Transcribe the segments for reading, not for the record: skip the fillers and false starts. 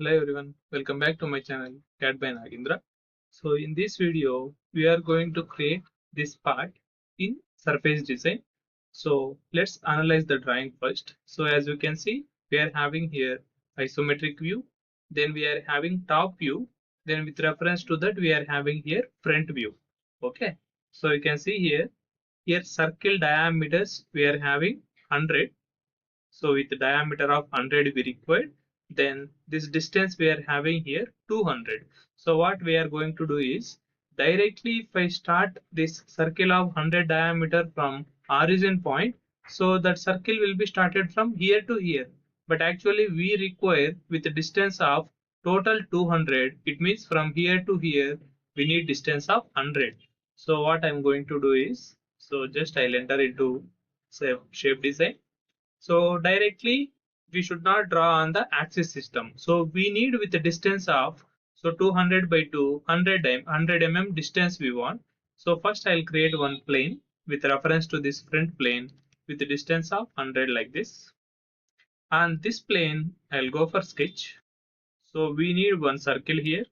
Hello everyone, welcome back to my channel CAT by Nagendra. So in this video, we are going to create this part in surface design. So let's analyze the drawing first. So as you can see, we are having here isometric view, then we are having top view, then with reference to that we are having here front view. Okay, so you can see here circle diameters we are having 100. So with the diameter of 100 we required, then this distance we are having here 200. So what we are going to do is directly if I start this circle of 100 diameter from origin point, so that circle will be started from here to here. But actually we require with the distance of total 200, it means from here to here we need distance of 100. So what I'm going to do is, so just I'll enter into say shape design. So directly we should not draw on the axis system. So we need with the distance of, so 200 by 2, 100 mm distance we want. So first I'll create one plane with reference to this front plane with the distance of 100 like this. And this plane I'll go for sketch. So we need one circle here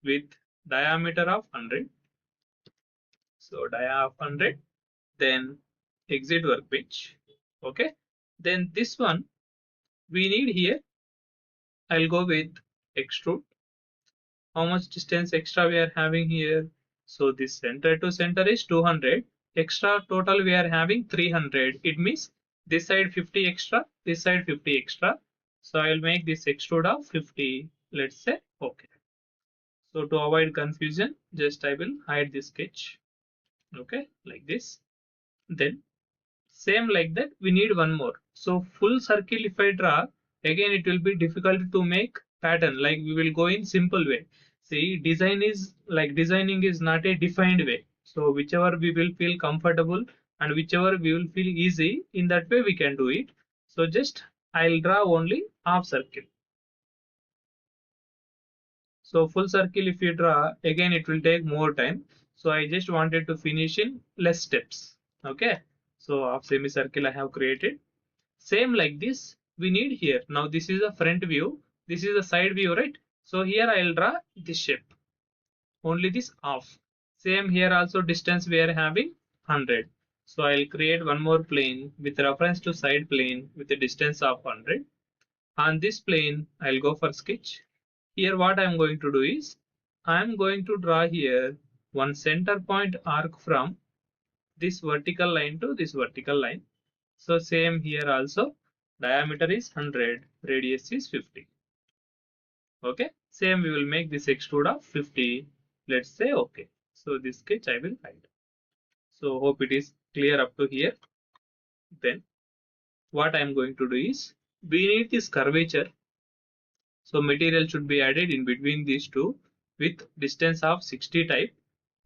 with diameter of 100. So dia of 100, then exit workbench. Okay. Then this one we need here, I'll go with extrude. How much distance extra we are having here? So this center to center is 200. Extra total we are having 300. It means this side 50 extra, this side 50 extra. So I'll make this extrude of 50. Let's say okay. So to avoid confusion, just I will hide this sketch. Okay, like this. Then same like that, we need one more. So full circle if I draw, again it will be difficult to make pattern, like we will go in simple way. See, design is like designing is not a defined way. So whichever we will feel comfortable and whichever we will feel easy, in that way we can do it. So just I'll draw only half circle. So full circle if you draw, again it will take more time. So I just wanted to finish in less steps. Okay. So half semicircle I have created. Same like this we need here. Now this is a front view, this is a side view, right? So here I'll draw this shape, only this half. Same here also distance we are having 100. So I'll create one more plane with reference to side plane with a distance of 100. On this plane I'll go for sketch. Here what I'm going to do is I'm going to draw here one center point arc from this vertical line to this vertical line. So same here also, diameter is 100, radius is 50. Okay, same we will make this extrude of 50. Let's say okay. So this sketch I will hide. So hope it is clear up to here. Then what I am going to do is, we need this curvature. So material should be added in between these two with distance of 60 type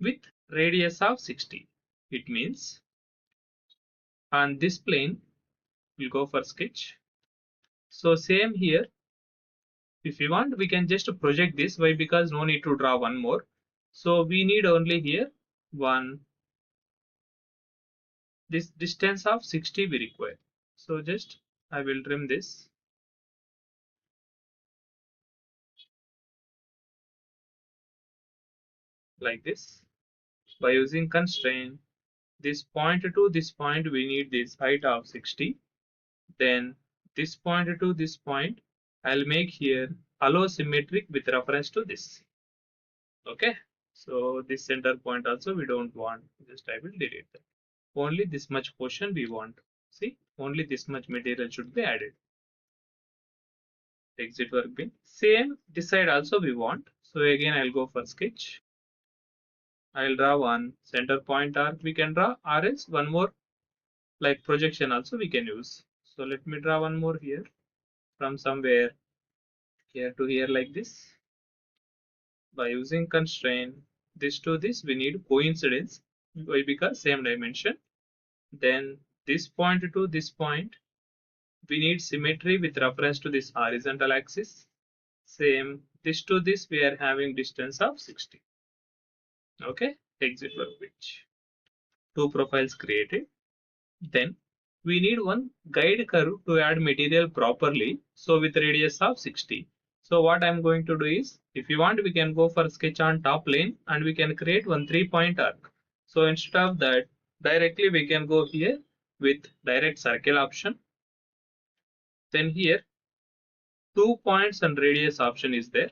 with radius of 60. It means on this plane we'll go for sketch. So same here, if you want we can just project this. Why? Because no need to draw one more. So we need only here one, this distance of 60 we require. So just I will trim this like this. By using constraint, this point to this point we need this height of 60. Then this point to this point I'll make here allow symmetric with reference to this. Okay, so this center point also we don't want, just I will delete that. Only this much portion we want. See, only this much material should be added. Exit workbench. Same this side also we want. So again I'll go for sketch. I'll draw one center point arc we can draw, or else one more like projection also we can use. So let me draw one more here from somewhere here to here like this. By using constraint, this to this we need coincidence. Why? Because same dimension. Then this point to this point we need symmetry with reference to this horizontal axis. Same this to this we are having distance of 60. Okay, exit workbench. Two profiles created. Then we need one guide curve to add material properly. So with radius of 60. So what I'm going to do is, if you want, we can go for sketch on top plane and we can create one 3-point arc. So instead of that, directly we can go here with direct circle option. Then here 2 points and radius option is there.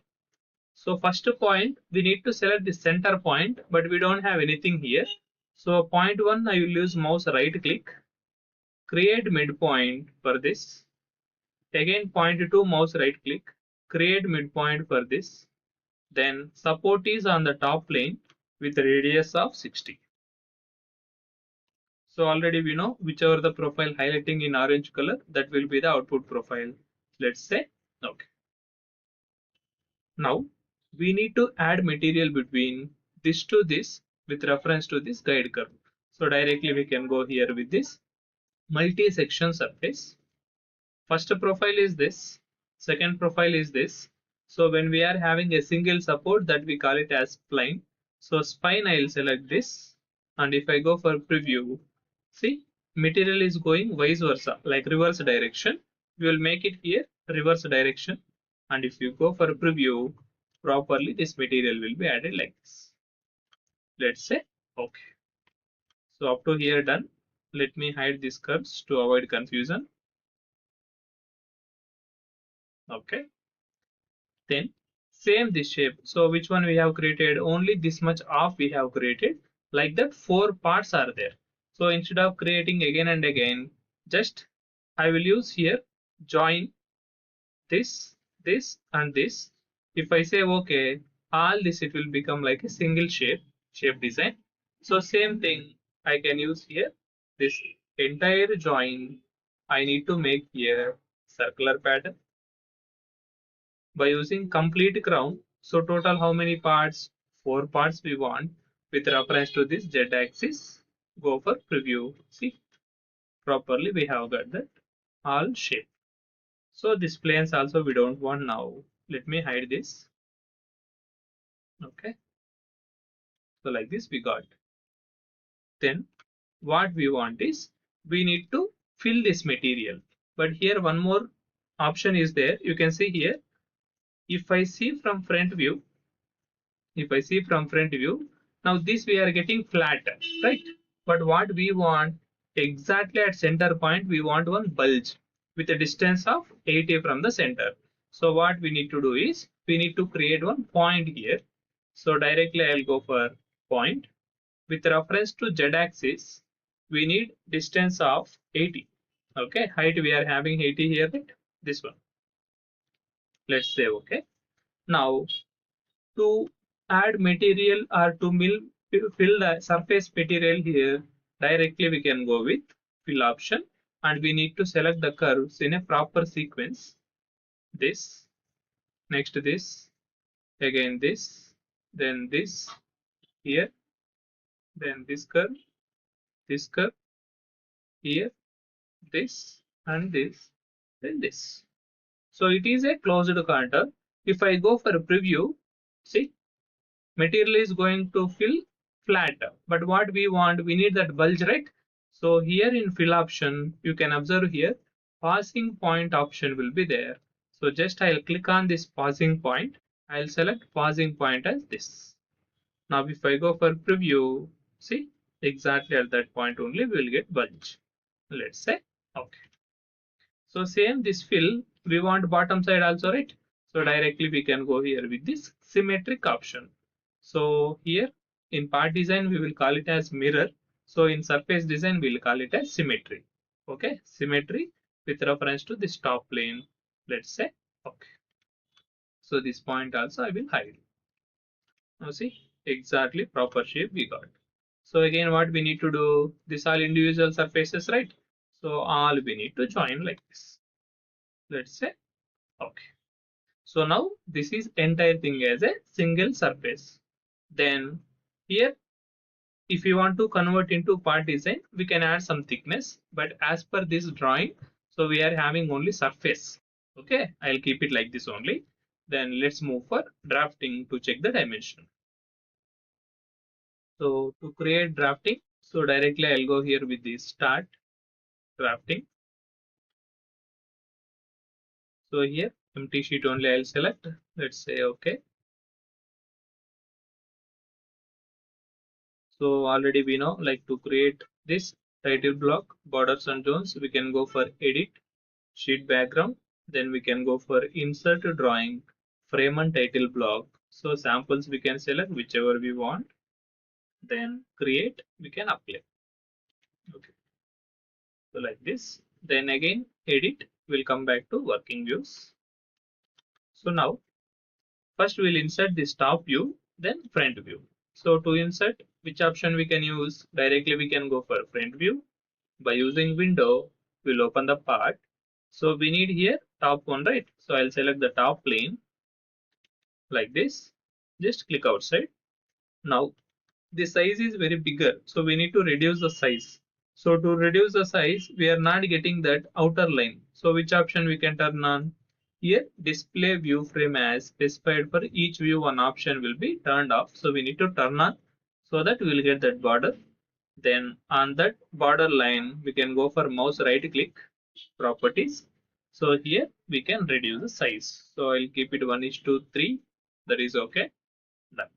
So first point, we need to select the center point, but we don't have anything here. So point 1, I will use mouse right click, create midpoint for this. Again point 2, mouse right click, create midpoint for this. Then support is on the top plane with a radius of 60. So already we know whichever the profile highlighting in orange color, that will be the output profile. Let's say okay. Now we need to add material between this to this with reference to this guide curve. So directly we can go here with this multi-section surface. First profile is this, second profile is this. So when we are having a single support, that we call it as spline. So spine, I will select this, and if I go for preview, see material is going vice versa, like reverse direction. We will make it here reverse direction, and if you go for preview properly, this material will be added like this. Let's say okay. So up to here done. Let me hide these curves to avoid confusion. Okay. Then same this shape. So which one we have created? Only this much off we have created. Like that 4 parts are there. So instead of creating again and again, just I will use here join this, this and this. If I say okay, all this it will become like a single shape design. So same thing I can use here. This entire join I need to make here circular pattern by using complete crown. So total how many parts? 4 parts we want with reference to this Z axis. Go for preview. See properly we have got that all shape. So this planes also we don't want now. Let me hide this. Okay. So like this we got. Then what we want is we need to fill this material. But here one more option is there. You can see here. If I see from front view, now this we are getting flat, right? But what we want exactly at center point, we want one bulge with a distance of 80 from the center. So what we need to do is we need to create one point here. So directly I'll go for point with reference to Z axis. We need distance of 80. Okay, height we are having 80 here, right? This one. Let's say okay. Now to add material or to fill the surface material here, directly we can go with fill option, and we need to select the curves in a proper sequence. This, next this, again this, then this here, then this curve, here, this and this, then this. So it is a closed contour. If I go for a preview, see material is going to fill flat, but what we want, we need that bulge, right? So here in fill option, you can observe here passing point option will be there. So just I'll click on this passing point. I'll select passing point as this. Now if I go for preview, see exactly at that point only we will get bulge. Let's say okay. So same this fill, we want bottom side also, right? So directly we can go here with this symmetric option. So here in part design, we will call it as mirror. So in surface design, we'll call it as symmetry. Okay, symmetry with reference to this top plane. Let's say okay. So this point also I will hide. Now see exactly proper shape we got. So again, what we need to do? These all individual surfaces, right? So all we need to join like this. Let's say okay. So now this is entire thing as a single surface. Then here, if you want to convert into part design, we can add some thickness, but as per this drawing, so we are having only surface. Okay, I'll keep it like this only. Then let's move for drafting to check the dimension. So to create drafting, so directly I'll go here with the start drafting. So here empty sheet only I'll select. Let's say okay. So already we know, like, to create this title block, borders and zones, we can go for edit, sheet background, then we can go for insert drawing, frame and title block. So samples we can select whichever we want, then create, we can apply. Okay, so like this, then again edit, we'll come back to working views. So now first we'll insert this top view, then front view. So to insert, which option we can use? Directly we can go for front view. By using window, we'll open the part. So we need here top one, right? So I'll select the top plane like this. Just click outside. Now the size is very bigger, so we need to reduce the size. So to reduce the size, we are not getting that outer line. So which option we can turn on? Here, display view frame as specified for each view, one option will be turned off. So we need to turn on so that we will get that border. Then on that border line, we can go for mouse right click, properties. So here we can reduce the size. So I'll keep it 1:3. That is okay. Done.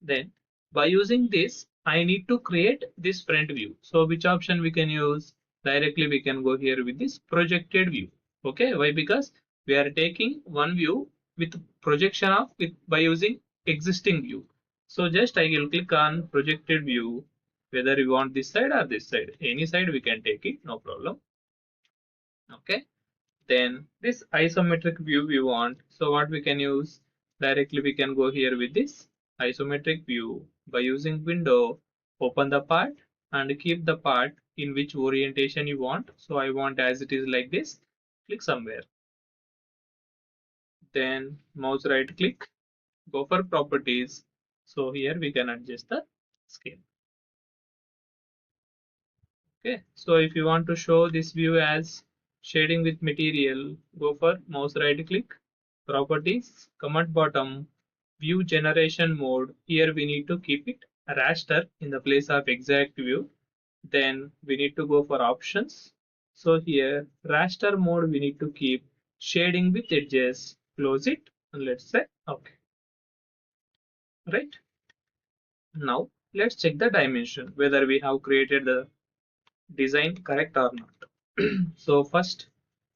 Then by using this, I need to create this front view. So which option we can use? Directly we can go here with this projected view. Okay, why? Because we are taking one view with projection of with by using existing view. So just I will click on projected view, whether we want this side or this side. Any side we can take it, no problem. Okay. Then this isometric view we want. So what we can use? Directly we can go here with this isometric view by using window, open the part and keep the part in which orientation you want. So I want as it is like this. Click somewhere. Then mouse right click, go for properties. So here we can adjust the scale. Okay, so if you want to show this view as shading with material, go for mouse right click, properties, come at bottom, view generation mode. Here we need to keep it raster in the place of exact view. Then we need to go for options. So here raster mode we need to keep shading with edges. Close it and let's say okay. Right, now let's check the dimension whether we have created the design correct or not. So first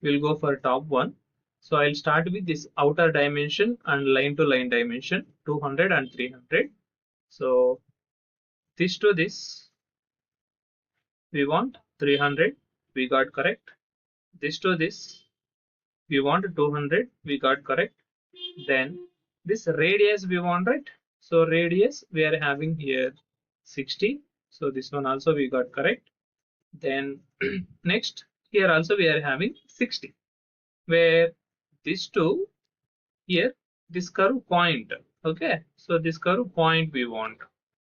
we'll go for top one. So I'll start with this outer dimension and line to line dimension 200 and 300. So this to this we want 300, we got correct. This to this we want 200, we got correct. Then this radius we want, right? So radius we are having here 60. So this one also we got correct. Then next here also we are having 60, where these two here this curve point. Okay, so this curve point we want.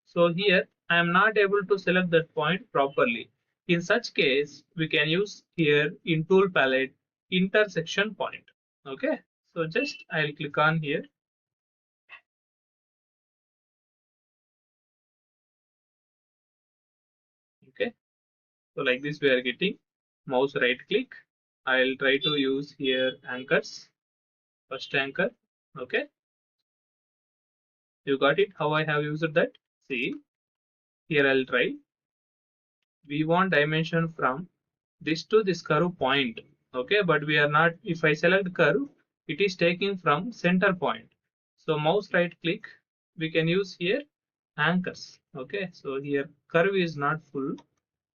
So here I am not able to select that point properly. In such case, we can use here in tool palette intersection point. Okay, so just I'll click on here. Okay, so like this we are getting mouse right click. I'll try to use here anchors. First anchor. Okay, you got it how I have used that. See, here I'll try. We want dimension from this to this curve point. Okay, but we are not, if I select curve, it is taking from center point. So mouse right click, we can use here anchors. Okay, so here curve is not full.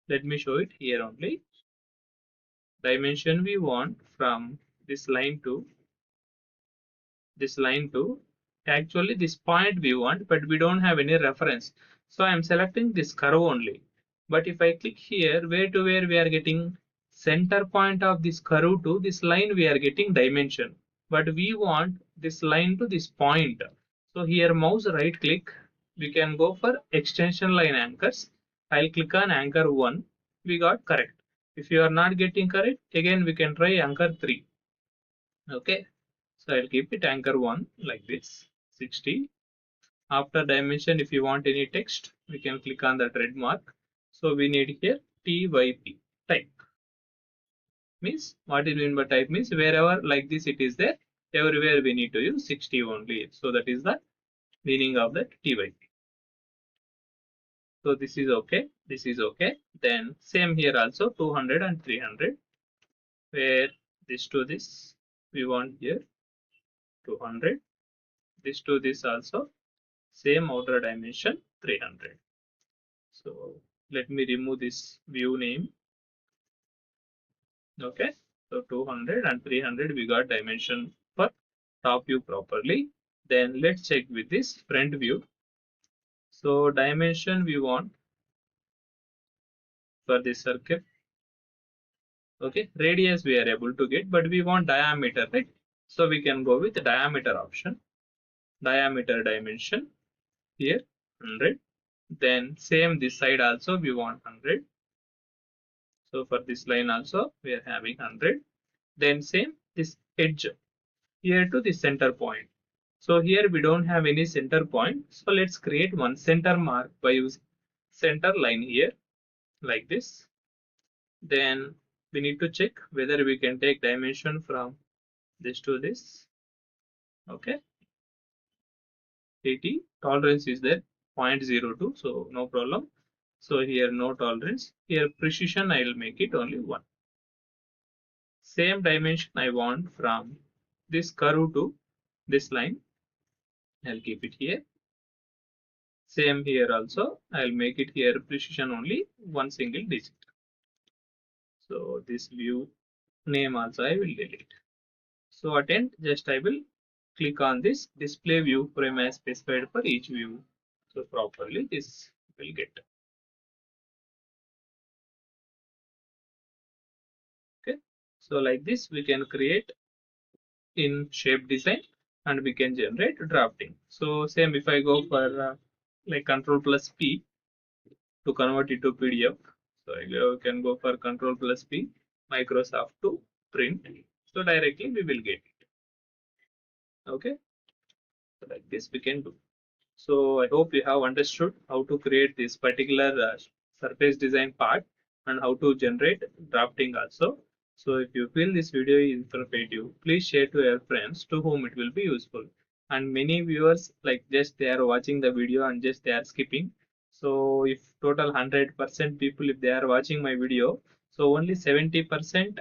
Let me show it here only. Dimension we want from this line to actually this point we want, but we don't have any reference. So I am selecting this curve only. But if I click here, where to where we are getting center point of this curve to this line, we are getting dimension. But we want this line to this point. So here mouse right click, we can go for extension line anchors. I'll click on anchor 1. We got correct. If you are not getting correct, again we can try anchor 3. Okay, so I'll keep it anchor 1 like this 60. After dimension, if you want any text, we can click on that red mark. So we need here typ type. means what it mean by type means wherever like this it is there, everywhere we need to use 60 only. So that is the meaning of that TYP. So this is okay, this is okay. Then same here also 200 and 300, where this to this we want here 200, this to this also same outer dimension 300. So let me remove this view name. Okay, so 200 and 300 we got dimension for top view properly. Then let's check with this front view. So dimension we want for this circle. Okay, radius we are able to get, but we want diameter, right? So we can go with the diameter option. Diameter dimension here 100. Then same this side also we want 100. So for this line also we are having 100. Then same this edge here to the center point. So here we don't have any center point. So let's create one center mark by using center line here like this. Then we need to check whether we can take dimension from this to this. Okay, 80 tolerance is there 0.02, so no problem. So here no tolerance. Here precision I will make it only 1. Same dimension I want from this curve to this line. I'll keep it here. Same here also. I'll make it here precision only 1 single digit. So this view name also I will delete. So attend, just I will click on this display view frame as specified for each view. So properly this will get. Okay. So like this we can create in shape design and we can generate drafting. So same if I go for like control plus P to convert it to PDF. So I can go for control plus P Microsoft to print. So directly we will get it. Okay. So like this we can do. So I hope you have understood how to create this particular surface design part and how to generate drafting also. So if you feel this video is informative, please share to your friends to whom it will be useful. And many viewers like just they are watching the video and just they are skipping. So if total 100% people if they are watching my video, so only 70%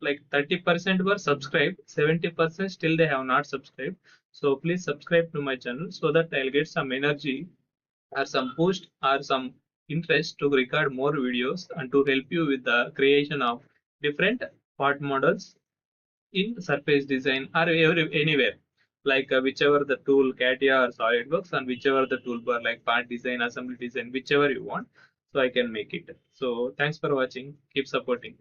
like 30% were subscribed, 70% still they have not subscribed. So please subscribe to my channel so that I'll get some energy or some boost or some interest to record more videos and to help you with the creation of different part models in surface design or anywhere, like whichever the tool CATIA or SolidWorks and whichever the toolbar like part design, assembly design, whichever you want, so I can make it. So thanks for watching, keep supporting.